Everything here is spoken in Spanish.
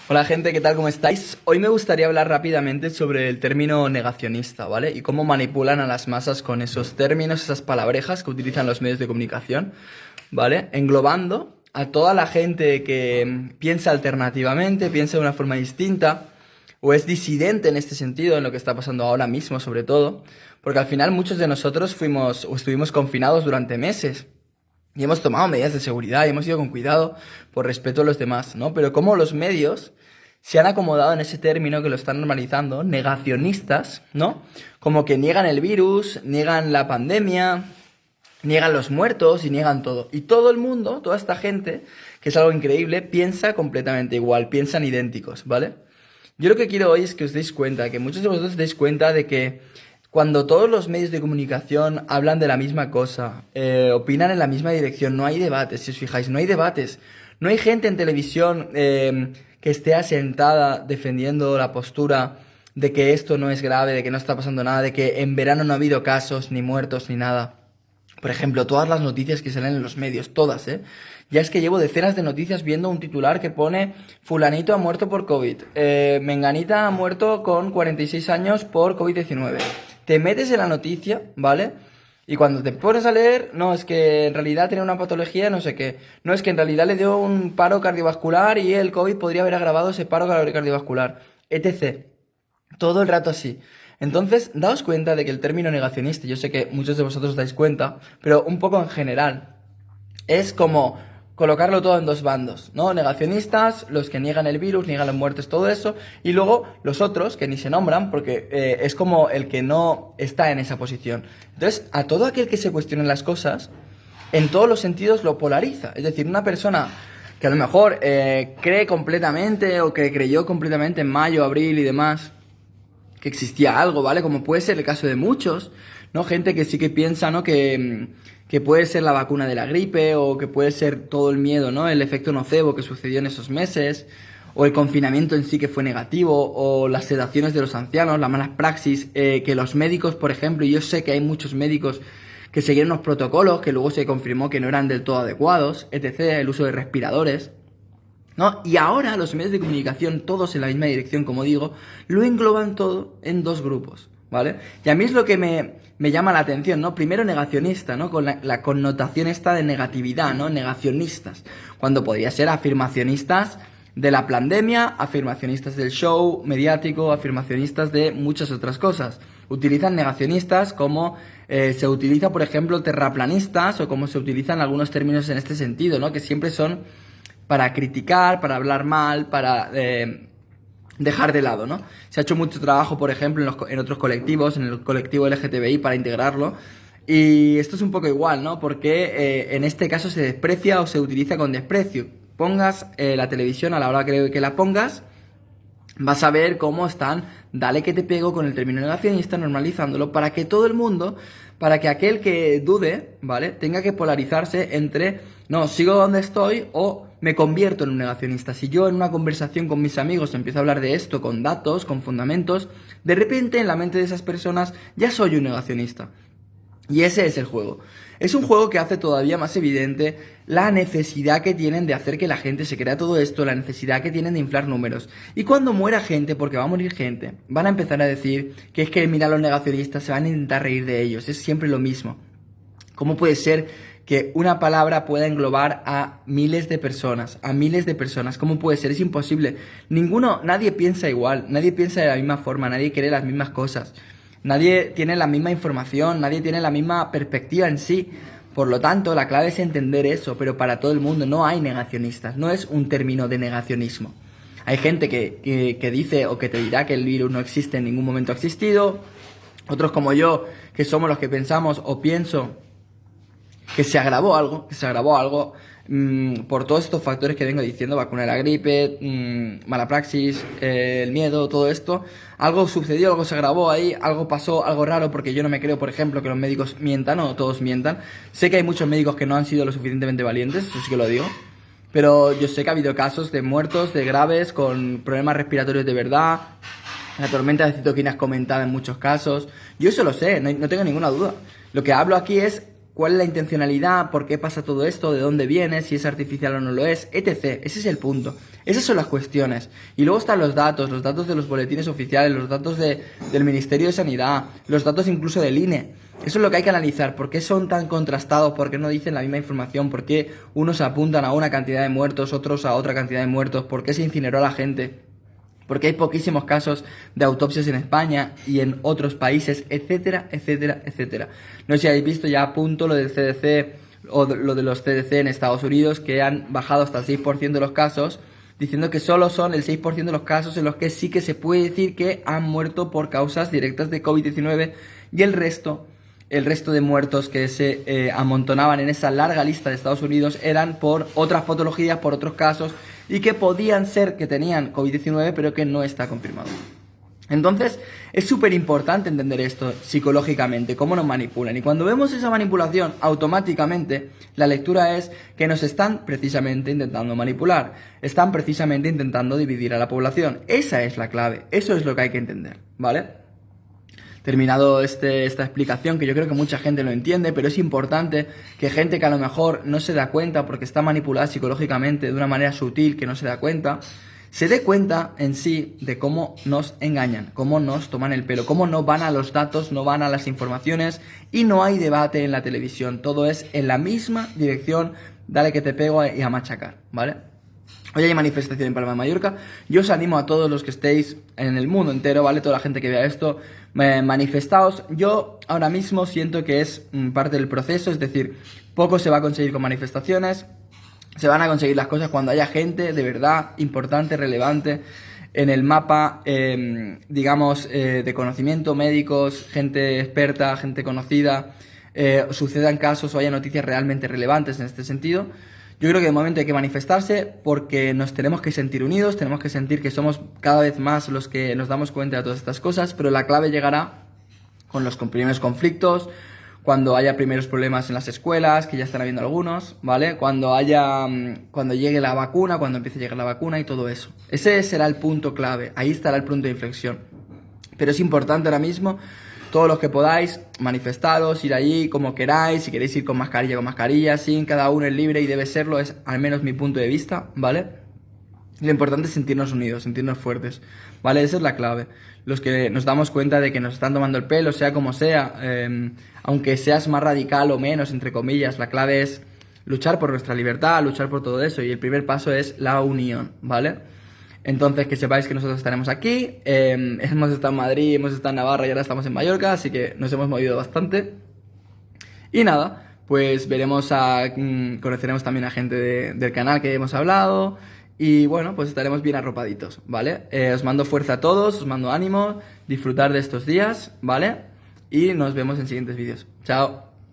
Hola gente, ¿qué tal? ¿Cómo estáis? Hoy me gustaría hablar rápidamente sobre el término negacionista, ¿vale? Y cómo manipulan a las masas con esos términos, esas palabrejas que utilizan los medios de comunicación, ¿vale? Englobando a toda la gente que piensa alternativamente, piensa de una forma distinta, o es disidente en este sentido, en lo que está pasando ahora mismo sobre todo, porque al final muchos de nosotros fuimos o estuvimos confinados durante meses. Y hemos tomado medidas de seguridad y hemos ido con cuidado por respeto a los demás, ¿no? Pero como los medios se han acomodado en ese término que lo están normalizando, negacionistas, ¿no? Como que niegan el virus, niegan la pandemia, niegan los muertos y niegan todo. Y todo el mundo, toda esta gente, que es algo increíble, piensa completamente igual, piensan idénticos, ¿vale? Yo lo que quiero hoy es que os deis cuenta, que muchos de vosotros os deis cuenta de que cuando todos los medios de comunicación hablan de la misma cosa, opinan en la misma dirección, no hay debates, si os fijáis, no hay debates. No hay gente en televisión que esté asentada defendiendo la postura de que esto no es grave, de que no está pasando nada, de que en verano no ha habido casos, ni muertos, ni nada. Por ejemplo, todas las noticias que salen en los medios, todas, ¿eh? Ya es que llevo decenas de noticias viendo un titular que pone fulanito ha muerto por COVID, menganita ha muerto con 46 años por COVID-19. Te metes en la noticia, ¿vale? Y cuando te pones a leer, no, es que en realidad tiene una patología, no sé qué. No, es que en realidad le dio un paro cardiovascular y el COVID podría haber agravado ese paro cardiovascular, etc. Todo el rato así. Entonces, daos cuenta de que el término negacionista, yo sé que muchos de vosotros os dais cuenta, pero un poco en general, es como colocarlo todo en dos bandos, ¿no? Negacionistas, los que niegan el virus, niegan las muertes, todo eso, y luego los otros, que ni se nombran, porque es como el que no está en esa posición. Entonces, a todo aquel que se cuestione las cosas, en todos los sentidos lo polariza. Es decir, una persona que a lo mejor cree completamente o que creyó completamente en mayo, abril y demás, que existía algo, ¿vale? Como puede ser el caso de muchos, ¿no? Gente que sí que piensa, ¿no? Que puede ser la vacuna de la gripe o que puede ser todo el miedo, ¿no? El efecto nocebo que sucedió en esos meses, o el confinamiento en sí que fue negativo, o las sedaciones de los ancianos, las malas praxis, que los médicos, por ejemplo, y yo sé que hay muchos médicos que seguían unos protocolos que luego se confirmó que no eran del todo adecuados, etc., el uso de respiradores, ¿no? Y ahora los medios de comunicación, todos en la misma dirección, como digo, lo engloban todo en dos grupos, ¿vale? Y a mí es lo que me llama la atención, ¿no? Primero negacionista, ¿no? Con la connotación esta de negatividad, ¿no? Negacionistas, cuando podría ser afirmacionistas de la pandemia, afirmacionistas del show mediático, afirmacionistas de muchas otras cosas. Utilizan negacionistas como se utiliza, por ejemplo, terraplanistas, o como se utilizan algunos términos en este sentido, ¿no? Que siempre son para criticar, para hablar mal, para dejar de lado, ¿no? Se ha hecho mucho trabajo, por ejemplo, en otros colectivos, en el colectivo LGTBI, para integrarlo. Y esto es un poco igual, ¿no? Porque en este caso se desprecia o se utiliza con desprecio. Pongas la televisión a la hora que la pongas, vas a ver cómo están, dale que te pego con el término negacionista, normalizándolo, para que todo el mundo, para que aquel que dude, ¿vale? Tenga que polarizarse entre, no, sigo donde estoy o me convierto en un negacionista. Si yo en una conversación con mis amigos empiezo a hablar de esto con datos, con fundamentos, de repente en la mente de esas personas ya soy un negacionista. Y ese es el juego. Es un juego que hace todavía más evidente la necesidad que tienen de hacer que la gente se crea todo esto, la necesidad que tienen de inflar números. Y cuando muera gente, porque va a morir gente, van a empezar a decir que es que mira, los negacionistas se van a intentar reír de ellos. Es siempre lo mismo. ¿Cómo puede ser que una palabra pueda englobar a miles de personas? A miles de personas. ¿Cómo puede ser? Es imposible. Nadie piensa igual, nadie piensa de la misma forma, nadie cree las mismas cosas. Nadie tiene la misma información, nadie tiene la misma perspectiva en sí. Por lo tanto, la clave es entender eso, pero para todo el mundo no hay negacionistas, no es un término de negacionismo. Hay gente que dice o que te dirá que el virus no existe, en ningún momento ha existido. Otros como yo, que somos los que pensamos o pienso que se agravó algo, por todos estos factores que vengo diciendo, vacuna de la gripe, mala praxis, el miedo, todo esto. Algo sucedió, algo se agravó ahí, algo pasó, algo raro, porque yo no me creo, por ejemplo, que los médicos mientan o todos mientan. Sé que hay muchos médicos que no han sido lo suficientemente valientes, eso sí que lo digo. Pero yo sé que ha habido casos de muertos, de graves, con problemas respiratorios de verdad. La tormenta de citoquinas comentada en muchos casos. Yo eso lo sé, no tengo ninguna duda. Lo que hablo aquí es cuál es la intencionalidad, por qué pasa todo esto, de dónde viene, si es artificial o no lo es, etc. Ese es el punto. Esas son las cuestiones. Y luego están los datos de los boletines oficiales, los datos del Ministerio de Sanidad, los datos incluso del INE. Eso es lo que hay que analizar. ¿Por qué son tan contrastados? ¿Por qué no dicen la misma información? ¿Por qué unos apuntan a una cantidad de muertos, otros a otra cantidad de muertos? ¿Por qué se incineró a la gente? Porque hay poquísimos casos de autopsias en España y en otros países, etcétera, etcétera, etcétera. No sé si habéis visto ya a punto lo del CDC o lo de los CDC en Estados Unidos, que han bajado hasta el 6% de los casos, diciendo que solo son el 6% de los casos en los que sí que se puede decir que han muerto por causas directas de COVID-19 y el resto de muertos que se amontonaban en esa larga lista de Estados Unidos eran por otras patologías, por otros casos y que podían ser que tenían COVID-19 pero que no está confirmado. Entonces es súper importante entender esto psicológicamente, cómo nos manipulan, y cuando vemos esa manipulación automáticamente la lectura es que nos están precisamente intentando manipular, están precisamente intentando dividir a la población. Esa es la clave, eso es lo que hay que entender, ¿vale? Terminado esta explicación, que yo creo que mucha gente lo entiende, pero es importante que gente que a lo mejor no se da cuenta porque está manipulada psicológicamente de una manera sutil, que no se da cuenta, se dé cuenta en sí de cómo nos engañan, cómo nos toman el pelo, cómo no van a los datos, no van a las informaciones y no hay debate en la televisión. Todo es en la misma dirección, dale que te pego y a machacar, ¿vale? Hoy hay manifestación en Palma de Mallorca. Yo os animo a todos los que estéis en el mundo entero, ¿vale? Toda la gente que vea esto, manifestaos. Yo ahora mismo siento que es parte del proceso, es decir, poco se va a conseguir con manifestaciones. Se van a conseguir las cosas cuando haya gente de verdad importante, relevante en el mapa, digamos, de conocimiento, médicos, gente experta, gente conocida, sucedan casos o haya noticias realmente relevantes en este sentido. Yo creo que de momento hay que manifestarse porque nos tenemos que sentir unidos, tenemos que sentir que somos cada vez más los que nos damos cuenta de todas estas cosas, pero la clave llegará con los primeros conflictos, cuando haya primeros problemas en las escuelas, que ya están habiendo algunos, ¿vale? Cuando llegue la vacuna, cuando empiece a llegar la vacuna y todo eso. Ese será el punto clave, ahí estará el punto de inflexión. Pero es importante ahora mismo, todos los que podáis, manifestaros, ir allí como queráis, si queréis ir con mascarilla, sin, cada uno es libre y debe serlo, es al menos mi punto de vista, ¿vale? Lo importante es sentirnos unidos, sentirnos fuertes, ¿vale? Esa es la clave. Los que nos damos cuenta de que nos están tomando el pelo, sea como sea, aunque seas más radical o menos, entre comillas, la clave es luchar por nuestra libertad, luchar por todo eso, y el primer paso es la unión, ¿vale? Entonces, que sepáis que nosotros estaremos aquí, hemos estado en Madrid, hemos estado en Navarra y ahora estamos en Mallorca, así que nos hemos movido bastante. Y nada, pues conoceremos también a gente del canal que hemos hablado. Y bueno, pues estaremos bien arropaditos, ¿vale? Os mando fuerza a todos, os mando ánimo, disfrutar de estos días, ¿vale? Y nos vemos en siguientes vídeos. Chao.